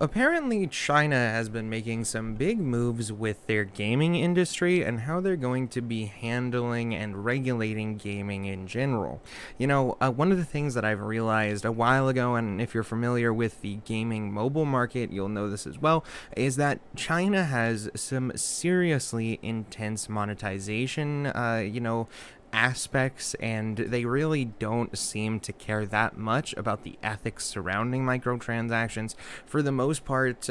Apparently, China has been making some big moves with their gaming industry and how they're going to be handling and regulating gaming in general. One of the things that I've realized a while ago, and if you're familiar with the gaming mobile market, you'll know this as well, is that China has some seriously intense monetization, aspects, and they really don't seem to care that much about the ethics surrounding microtransactions. For the most part,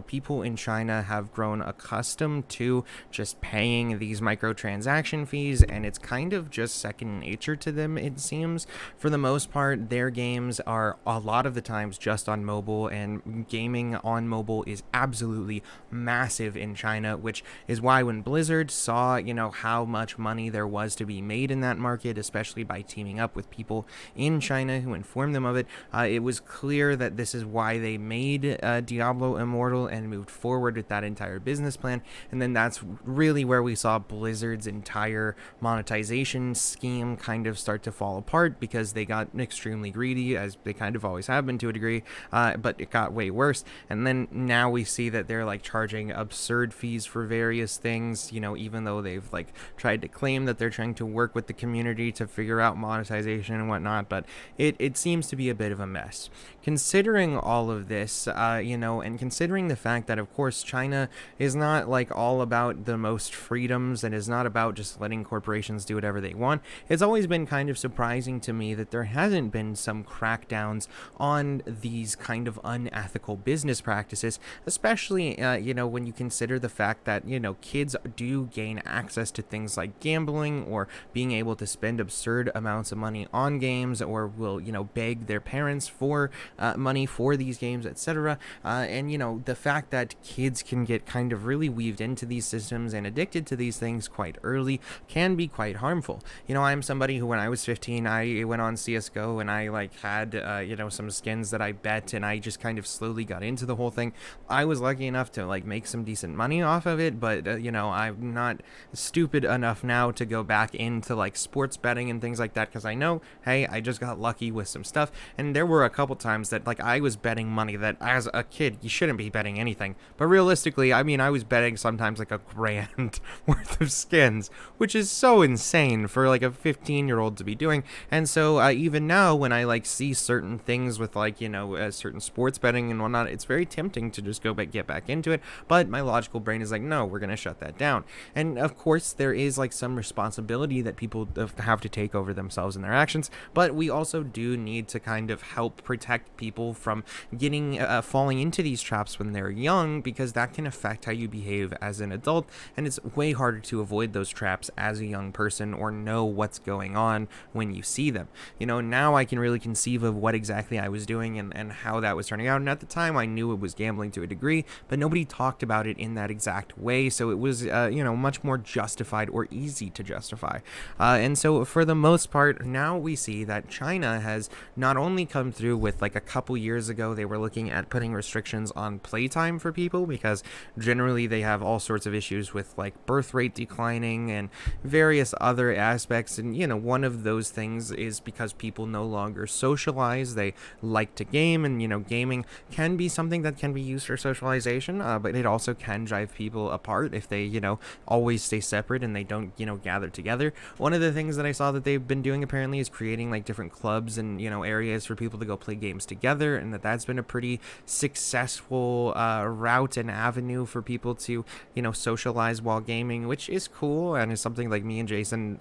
people in China have grown accustomed to just paying these microtransaction fees, and it's kind of just second nature to them, it seems. For the most part, their games are a lot of the times just on mobile, and gaming on mobile is absolutely massive in China, which is why when Blizzard saw, how much money there was to be made in that market, especially by teaming up with people in China who informed them of it, it was clear that this is why they made Diablo Immortal and moved forward with that entire business plan. And then that's really where we saw Blizzard's entire monetization scheme kind of start to fall apart because they got extremely greedy, as they kind of always have been to a degree, but it got way worse. And then now we see that they're like charging absurd fees for various things, even though they've like tried to claim that they're trying to work with the community to figure out monetization and whatnot, but it seems to be a bit of a mess. Considering all of this, and considering the fact that, of course, China is not like all about the most freedoms and is not about just letting corporations do whatever they want, it's always been kind of surprising to me that there hasn't been some crackdowns on these kind of unethical business practices, especially, when you consider the fact that, kids do gain access to things like gambling or being able to spend absurd amounts of money on games, or will, beg their parents for money for these games, etc. And the fact that kids can get kind of really weaved into these systems and addicted to these things quite early can be quite harmful. I'm somebody who, when I was 15, I went on CS:GO and I had some skins that I bet, and I just kind of slowly got into the whole thing. I was lucky enough to make some decent money off of it, but I'm not stupid enough now to go back into sports betting and things like that, because I know, hey, I just got lucky with some stuff. And there were a couple times that I was betting money that as a kid you shouldn't be betting anything, but realistically, I was betting sometimes $1,000 worth of skins, which is so insane for a 15-year-old to be doing. And so even now, when I see certain things with certain sports betting and whatnot, it's very tempting to just get back into it, but my logical brain is no, we're gonna shut that down. And of course there is some responsibility that people have to take over themselves and their actions, but we also do need to kind of help protect people from getting falling into these traps when they're young, because that can affect how you behave as an adult, and it's way harder to avoid those traps as a young person or know what's going on when you see them. Now I can really conceive of what exactly I was doing and how that was turning out, and at the time I knew it was gambling to a degree, but nobody talked about it in that exact way, so it was much more justified or easy to justify. And so for the most part, now we see that China has not only come through with a couple years ago, they were looking at putting restrictions on playtime for people, because generally they have all sorts of issues with birth rate declining and various other aspects. And one of those things is because people no longer socialize, they like to game, and gaming can be something that can be used for socialization, but it also can drive people apart if they always stay separate and they don't gather together. One of the things that I saw that they've been doing apparently is creating different clubs and areas for people to go play games together, and that's been a pretty successful route and avenue for people to socialize while gaming, which is cool, and is something me and Jason,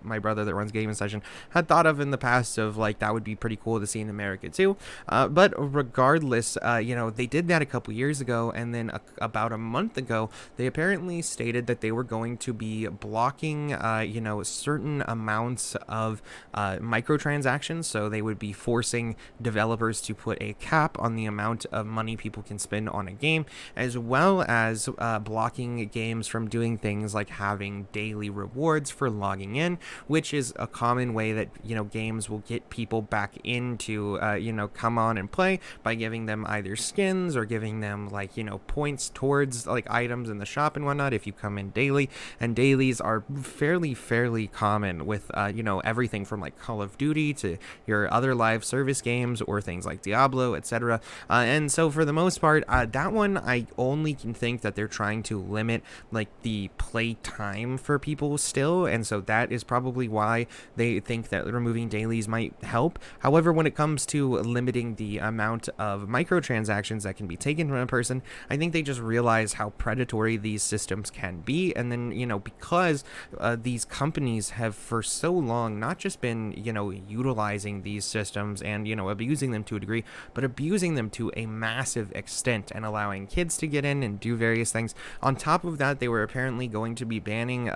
my brother that runs Gaming Session, had thought of in the past, of that would be pretty cool to see in America too. But regardless, they did that a couple years ago, and then about a month ago they apparently stated that they were going to be blocking certain amounts of microtransactions. So they would be forcing developers to put a cap on the amount of money people can spend on a game, as well as blocking games from doing things like having daily rewards for logging in, which is a common way that games will get people back into come on and play, by giving them either skins or giving them points towards items in the shop and whatnot if you come in daily. And dailies are fairly fairly common with, everything from like Call of Duty to your other live service games or things like Diablo, etc. And so for the most part, that one, I only can think that they're trying to limit like the play time for people still. And so that is probably why they think that removing dailies might help. However, when it comes to limiting the amount of microtransactions that can be taken from a person, I think they just realize how predatory these systems can be. And then, because these companies have for so long not just been, utilizing these systems and, abusing them to a degree, but abusing them to a massive extent and allowing kids to get in and do various things. On top of that, they were apparently going to be banning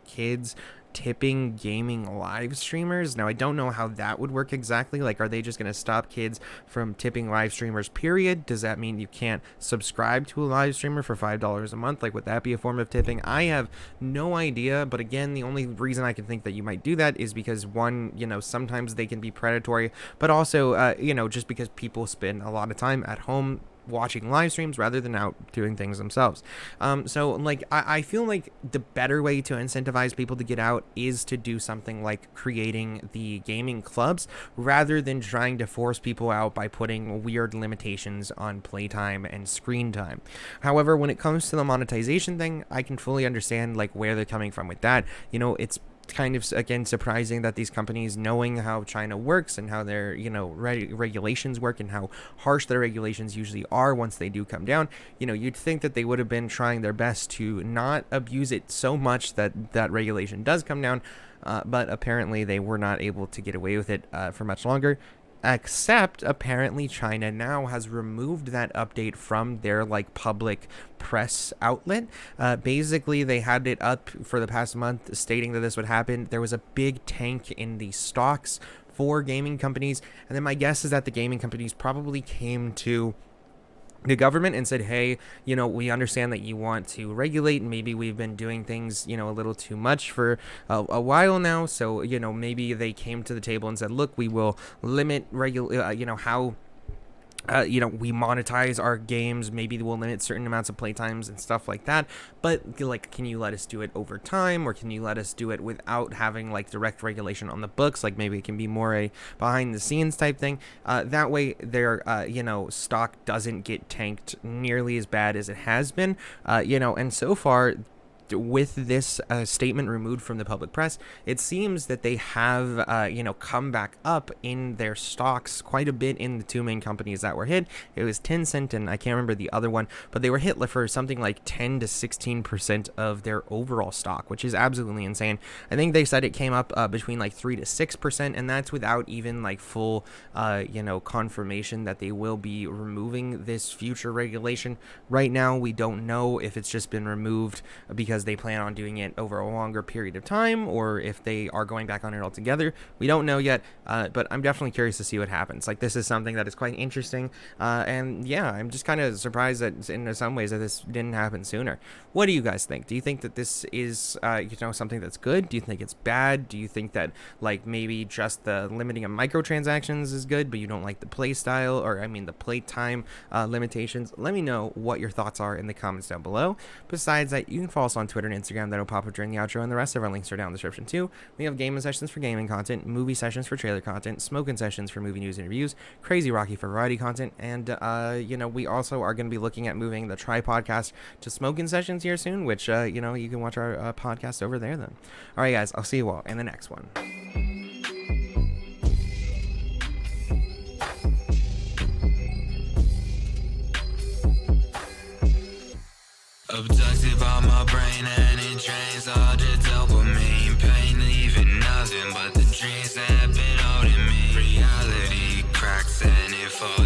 kids tipping gaming live streamers. Now, I don't know how that would work exactly. Like, are they just going to stop kids from tipping live streamers, period? Does that mean you can't subscribe to a live streamer for $5 a month? Like, would that be a form of tipping? I have no idea. But again, the only reason I can think that you might do that is because, one, sometimes they can be predatory, but also, just because people spend a lot of time at home watching live streams rather than out doing things themselves. I feel like the better way to incentivize people to get out is to do something like creating the gaming clubs rather than trying to force people out by putting weird limitations on playtime and screen time. However, when it comes to the monetization thing, I can fully understand like where they're coming from with that. It's kind of, again, surprising that these companies, knowing how China works and how their regulations work and how harsh their regulations usually are once they do come down, you'd think that they would have been trying their best to not abuse it so much that that regulation does come down, but apparently they were not able to get away with it for much longer. Except apparently China now has removed that update from their public press outlet. Basically, they had it up for the past month stating that this would happen. There was a big tank in the stocks for gaming companies, and then my guess is that the gaming companies probably came to the government and said, hey, we understand that you want to regulate, and maybe we've been doing things, a little too much for a while now. So, maybe they came to the table and said, look, we will limit how we monetize our games. Maybe we'll limit certain amounts of playtimes and stuff like that. But can you let us do it over time, or can you let us do it without having direct regulation on the books? Maybe it can be more a behind the scenes type thing. That way their stock doesn't get tanked nearly as bad as it has been. And so far, with this statement removed from the public press, it seems that they have, come back up in their stocks quite a bit in the two main companies that were hit. It was Tencent and I can't remember the other one, but they were hit for something like 10 to 16% of their overall stock, which is absolutely insane. I think they said it came up between 3 to 6%, and that's without even full, confirmation that they will be removing this future regulation. Right now, we don't know if it's just been removed because they plan on doing it over a longer period of time, or if they are going back on it altogether. We don't know yet, but I'm definitely curious to see what happens. This is something that is quite interesting, and yeah, I'm just kind of surprised that in some ways that this didn't happen sooner. What do you guys think? Do you think that this is something that's good? Do you think it's bad? Do you think that maybe just the limiting of microtransactions is good, but you don't like the play style, or the play time limitations? Let me know what your thoughts are in the comments down below. Besides that, you can follow us on Twitter and Instagram. That'll pop up during the outro, and the rest of our links are down in the description too. We have gaming sessions for gaming content, movie sessions for trailer content, Smokin sessions for movie news and reviews, CrazyRocky for variety content, and we also are going to be looking at moving the Try podcast to Smokin sessions here soon, which you can watch our podcast over there then. All right, guys, I'll see you all in the next one. Abducted by my brain and it drains all the dopamine. Pain leaving nothing but the dreams that have been holding me. Reality cracks and it falls.